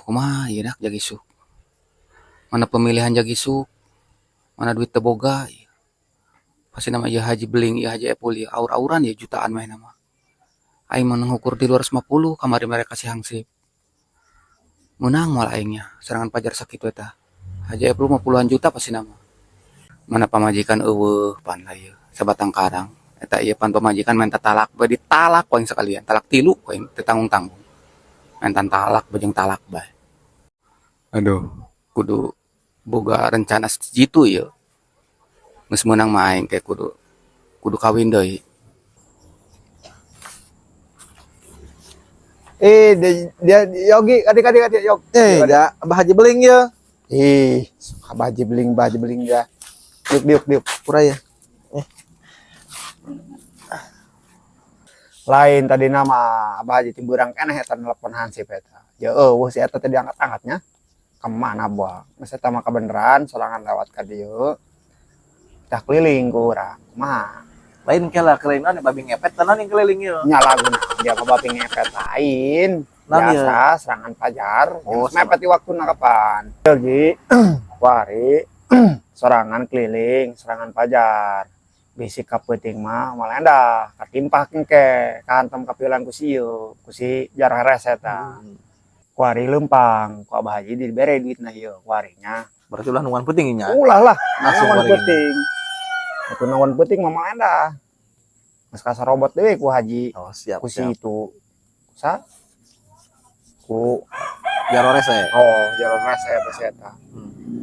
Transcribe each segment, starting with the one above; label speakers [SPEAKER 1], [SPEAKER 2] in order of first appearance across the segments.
[SPEAKER 1] kumaha ieu dak jagi suk. Mana pemilihan jagi suk, mana duit teu boga. Pasti nama ieu Haji Beling, ieu Haji Epul, ieu aur-auran ya jutaan mah nama. Aing mah ngukur di 250 kamari mereka kasih hangsip. Menang moal aingnya, serangan pajar sakitu eta. Haji Epul mah puluhan juta pasti nama. Mana pamajikan eueuh pan lah ieu, sabatang karang. Eta ieu pan pamajikan minta talak, bae ditalak poing sekalian, talak 3 poing teu tanggung-tanggung. Minta talak bejeng talak bae. Aduh, kudu boga rencana sejitu ieu. Geus meunang mah aing kayak kudu kawin deui.
[SPEAKER 2] Dia Yogi, adik Yog.
[SPEAKER 3] Ya, Abah Haji Beling ya.
[SPEAKER 2] Baji beling ya. Diuk.
[SPEAKER 3] Pura ya.
[SPEAKER 2] Lain tadi nama Abah Haji Timburang keneh eta nelpon Hansip eta. Ya eueuh si eta teh diangkat-angkatnya. Kemana buah? Geus eta mah kabeneran sorangan lewat ka dieu. Tah keliling ku urang. Kumaha?
[SPEAKER 3] Lain kela kelainan babi ngepet tenan yang keliling ya.
[SPEAKER 2] Nya laguna dia mah babi ngepet lain.
[SPEAKER 3] Naon ieu?
[SPEAKER 2] Biasa serangan pajar.
[SPEAKER 3] Oh,
[SPEAKER 2] Mepet di waktuna kapan? Yogi, wari, sorangan keliling, serangan pajar. Bisi ka peuting mah malenda katimpah engke kahantem kapilan ku sieu, ku si jarah res eta. Kuari lempang, ku Abah Haji dibere duitna ieu kuarinya.
[SPEAKER 3] Berarti ulah nungan penting nya.
[SPEAKER 2] Ulah lah,
[SPEAKER 3] Langsung
[SPEAKER 2] naon
[SPEAKER 3] kuari
[SPEAKER 2] peuting. Atuh naon peuting mah malenda. Geus kasarobot deui ku Haji.
[SPEAKER 3] Oh, siap.
[SPEAKER 2] Ku si itu. Sa? Ku
[SPEAKER 3] Jaro rese.
[SPEAKER 2] jarah res eta si eta.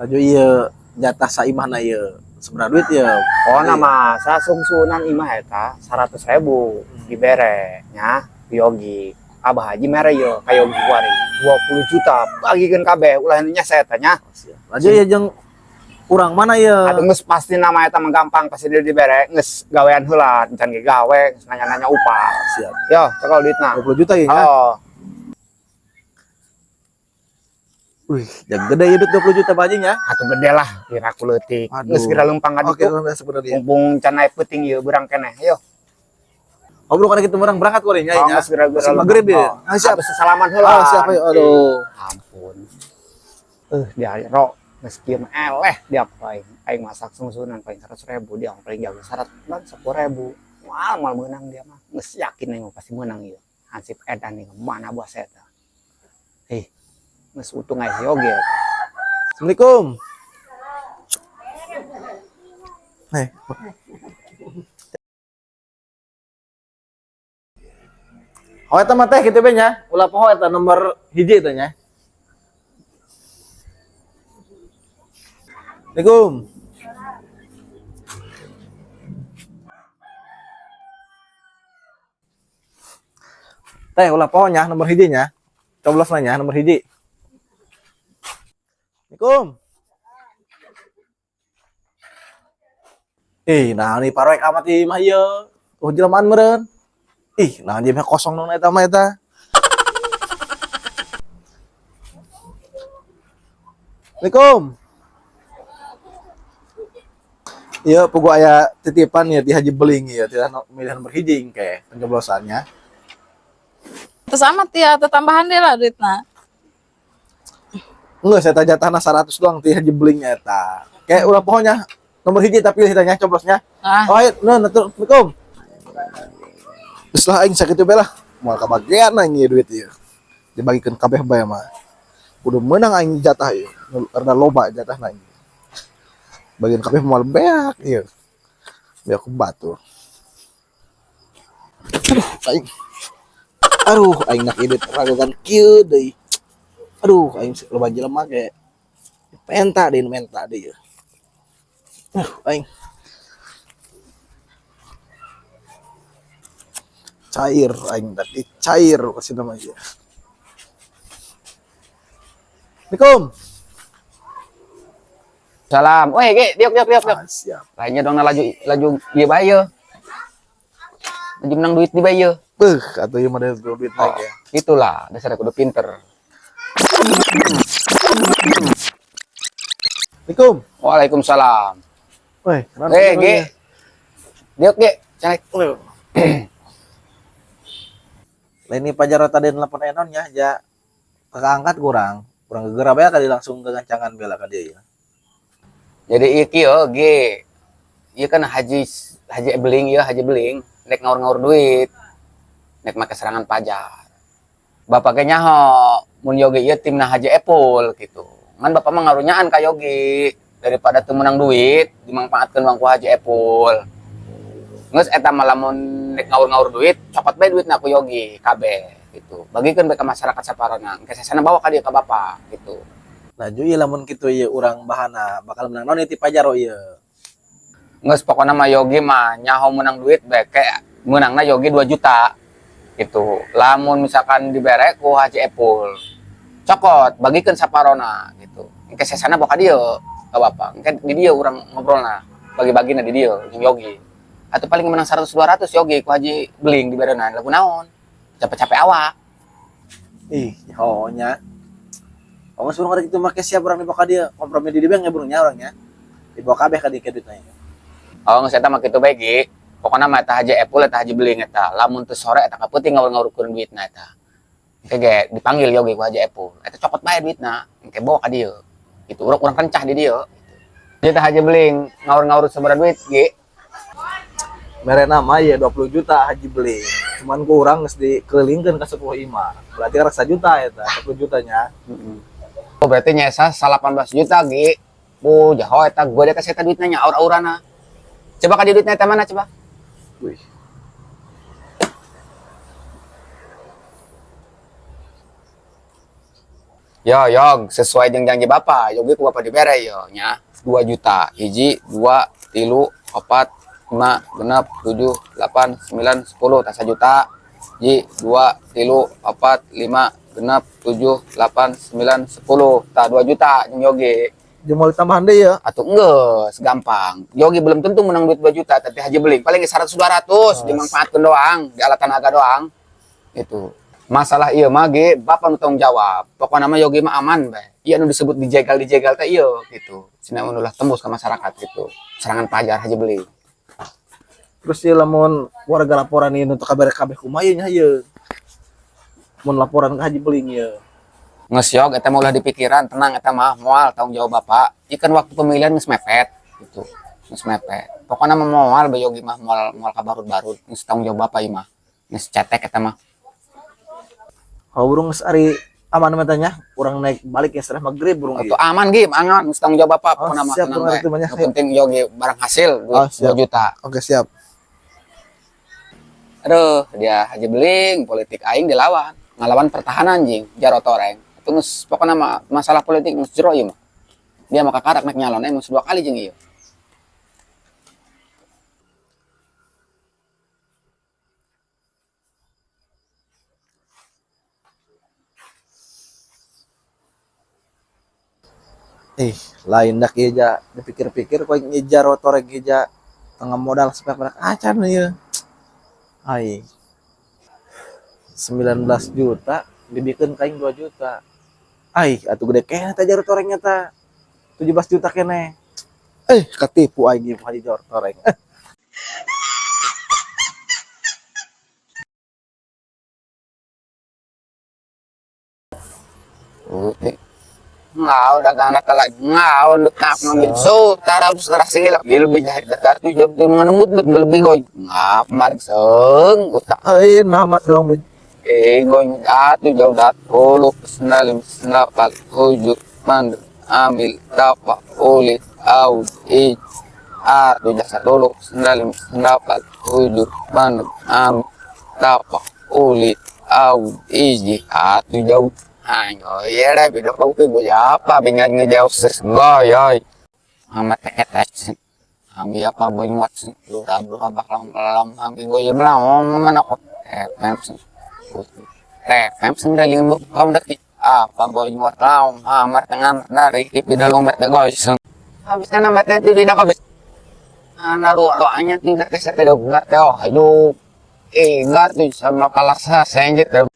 [SPEAKER 3] Aju ieu jatah saimahna ieu. Seberapa duit ya?
[SPEAKER 2] Nama sa sungsunan imah eta 100.000 dibere nya Yogi. Abah Haji mere ieu ka Yogi kuari 20 juta bagikeun kabeh ulah nya saya tanya.
[SPEAKER 3] Aju ieu jeung urang mana ieu?
[SPEAKER 2] Atuh geus pasti nama eta mah gampang pasti dia dibere geus gawean heula encan ge gawe nanya-nanya upah.
[SPEAKER 3] Siap.
[SPEAKER 2] Yo cekal duitna
[SPEAKER 3] 20 juta ya?
[SPEAKER 2] Oh.
[SPEAKER 3] Wih, yang gede ya duit 20 juta bajinya.
[SPEAKER 2] Atuh gede lah kira ku leutik. Geus kira lempang ka
[SPEAKER 3] Oke,
[SPEAKER 2] ditu.
[SPEAKER 3] sebenarnya.
[SPEAKER 2] Mumpung can naik peuting ieu berang keneh. Yo.
[SPEAKER 3] Ngobrol kana kitu orang berangkat kuring nya nya.
[SPEAKER 2] Geus kira-kira
[SPEAKER 3] Magrib ya.
[SPEAKER 2] Siap salaman heula.
[SPEAKER 3] Oh, siap ya. Aduh.
[SPEAKER 2] Ampun. Dia ro meski mah eleh dia aing masak sungsunan paling 100.000 dia paling jago 10.000. Mal menang dia mah. Geus yakin aing pasti menang ieu. Hansip edan nih mana buah eta. Geus utung aya Yogi.
[SPEAKER 3] Assalamualaikum. Oh eta mah teh kitu be nya. Ulah poho eta nomor hiji teh nya. Assalamualaikum. Teh ulah poho nya nomor hiji nya. Coblos nanya nomor hiji. Assalamualaikum. Nah nih parek amat di mah ieu. Jelmaan meureun. Nah dia mah kosong nong eta mah eta. Assalamualaikum. Iya, pugu aya titipan ya di Haji Beling ya, tidak milih nomor hiji engke pencoblosannya.
[SPEAKER 4] Terus amat ya, tambahan deh lah duitnya.
[SPEAKER 3] Enggak, saya tanya tanah 100 doang di Haji Beling eta. Kayak ulah pokoknya nomor hiji tapi ditanya coblosnya. Oh, ayo, Assalamualaikum. Setelah aing sakitu bae lah, moal kabagian aing ieu duit ieu. Dibagikeun kabeh bae mah. Kudu meunang aing jatah ieu. Karena loba jatahna aing. Bagian kabeh moal beak ieu. Beak ku batu. Aing nak ide ragagan kieu deui. Aing loba jelema ge penta deui menta deui. Aing cair aing tadi cair kasih nama aja. Assalamualaikum.
[SPEAKER 1] Salam. Weh, ge, diuk.
[SPEAKER 3] Siap.
[SPEAKER 1] Lainnya dong laju ieu bae yeuh. Laju menang duit di bae yeuh.
[SPEAKER 3] Atuh ieu mah duit naik ya.
[SPEAKER 1] Itulah, dasar kudu pinter.
[SPEAKER 3] Assalamualaikum.
[SPEAKER 1] Waalaikumsalam.
[SPEAKER 3] Weh,
[SPEAKER 1] Ge. Diuk ge, canek.
[SPEAKER 3] Lain ini pajar tadi nelpon enon ya, kakak angkat kurang gegera bae kali langsung kegancangan bela ka dia.
[SPEAKER 1] Jadi iki yo ge. Ieu kan Haji Beling ya, Haji Beling nek ngaur-ngaur duit. Nek make serangan pajar. Bapak ge nyaho mun yogi ieu timna Haji Epul gitu. Ngan bapak mah ngarunyaan ka yogi daripada teu menang duit dimangpaatkeun uang ku Haji Epul. Geus eta mah lamun nek ngaur-ngaur duit, copot bae duitna ku yogi kabeh gitu. Bagikeun bae ka masyarakat saparona. Engke sasana bawa ka dieu ka bapak gitu.
[SPEAKER 3] Nah jadi lamun kitu ieu urang bahana bakal menang naon ti pajar ieu.
[SPEAKER 1] Nges pokoknya mah yogi mah nyaho menang duit bae kayak menangna yogi 2 juta gitu. Lamun misalkan dibere ku Haji Epul cokot bagikeun saparona gitu. Engke sesana bawa ka dieu ka bapak. Engke di dieu urang ngobrolna bagi-bagina di dieu jeung yogi. Atuh paling menang 100 200 yogi ku Haji Beling dibereuna lagu naon? Capek-capek awak.
[SPEAKER 3] Ih, nya. Oh, suruh kada kitu make siap urang dibawa ka dia. Kompromi di dieu nya burungnya orangnya. Dibawa kabeh ka dieu duitna.
[SPEAKER 1] Oh geus eta mah kitu bae ge. Pokona mah eta Haji Epul eta Haji Beling eta. Lamun teu sore eta kapeuting ngaur-ngaurkeun duitna eta. Engke ge dipanggil yogi ku Haji Epul. Eta cokot bae duitna, engke bawa ka dieu. Gitu urang kencah di dieu. Jadi teh Haji Beling ngaur-ngaur sabaraha duit ge.
[SPEAKER 3] Merena mah ya 20 juta Haji Beling. Cuman kurang geus dikelilingkeun ka 10 imah. Berarti kan 1 juta eta, 10 jutanya.
[SPEAKER 1] Oh berarti nyesa 18 juta ge. Jaho eta gua deh kasih eta duitna nya aur-aurana. Coba ka duitna eta mana coba?
[SPEAKER 3] Wih.
[SPEAKER 1] Yo, sesuai dengan janji Bapak, yogi ku Bapak dibere yo nya 2 juta. Hiji, 2, 3, 4, 5, 6, 7, 8, 9, 10, tas 1 juta. Hiji, 2, 3, 4, 5, 6, 7, 8, 9, 10. Tah 2 juta jeung yogi.
[SPEAKER 3] Jeung mau tambahan deui ya.
[SPEAKER 1] Atuh geus gampang. Yogi belum tentu menang duit 2 juta, tapi Haji Beling paling 100 200 dimanfaatkeun doang, di alat tenaga doang. Itu. Masalah ieu mah ge Bapak nu tanggung jawab. Pokona mah yogi mah aman bae. Ieu nu disebut dijegal teh ieu gitu. Cenah ulah tembus ke masyarakat gitu. Serangan pajar Haji Beling.
[SPEAKER 3] Terus ieu lamun warga laporan ieu untuk kabeh kumaha ieu nya ieu. Mun laporan ka Haji Beling ieu.
[SPEAKER 1] Ngesyog eta mah ulah dipikiran, tenang eta mah moal tanggung jawab Bapak. Ikan waktu pemilihan geus mepet gitu. Geus mepet. Pokona mah moal bae yogi mah moal ka barud-barud. Geus tanggung jawab Bapak ieu mah. Geus cetek eta mah.
[SPEAKER 3] Kalau burung ari aman mah tanya, urang naik balik ya setelah magrib burung
[SPEAKER 1] Itu aman ge, aman, geus tanggung jawab Bapak. Pokona mah
[SPEAKER 3] siap,
[SPEAKER 1] tenang
[SPEAKER 3] burung
[SPEAKER 1] bae.
[SPEAKER 3] itu banyak,
[SPEAKER 1] Yang penting yogi barang hasil 2 juta.
[SPEAKER 3] Oke, siap.
[SPEAKER 1] Aduh, dia Haji Beling, politik aing dilawan. Ngalawan pertahanan anjing, Jarot Toreng. Itu geus pokona mah masalah politik geus jero ieu mah. Dia mah kakarak nek nyalon geus 2 kali jeung ieu.
[SPEAKER 3] Lain dak ieu ja dipikir-pikir kok ngejar Toreng geja tengah modal sampai pada acan ieu. Ai. 19 juta dibikeun kaing 2 juta. Ai, atuh gede kene teh Jarot Torengnya ta. 17 juta kene. Katipu aing ieu Haji Jarot Toreng.
[SPEAKER 1] Ngau dagang tala ngau lekap ngin so tarap sarasila lebih jahit datar tu jam tu mengemut lebih goy ngap mar seung utak
[SPEAKER 3] Mamat dong.
[SPEAKER 1] goy atu jauh dat puluh senalim senapat hujud man ambil dapat ulit au atu jasa dulu senalim senapat hujud man ambil dapat ulit au atu jauh. Iya deh, beda kau tuh gue apa, bingung ngejauh sesgoy, yoy. Amat tetet, ambil apa boy muat, lu rabu bakal malam, ambil gue bilang, mana kok, pemsen dari lima kau deki, apa boy muat lau, amat tengah dari tipi dalam mata gue, habis kan amat itu tidak habis, naruh doanya tidak keset tidak nggak tahu, aduh, nggak tuh sama kalah saya gitu.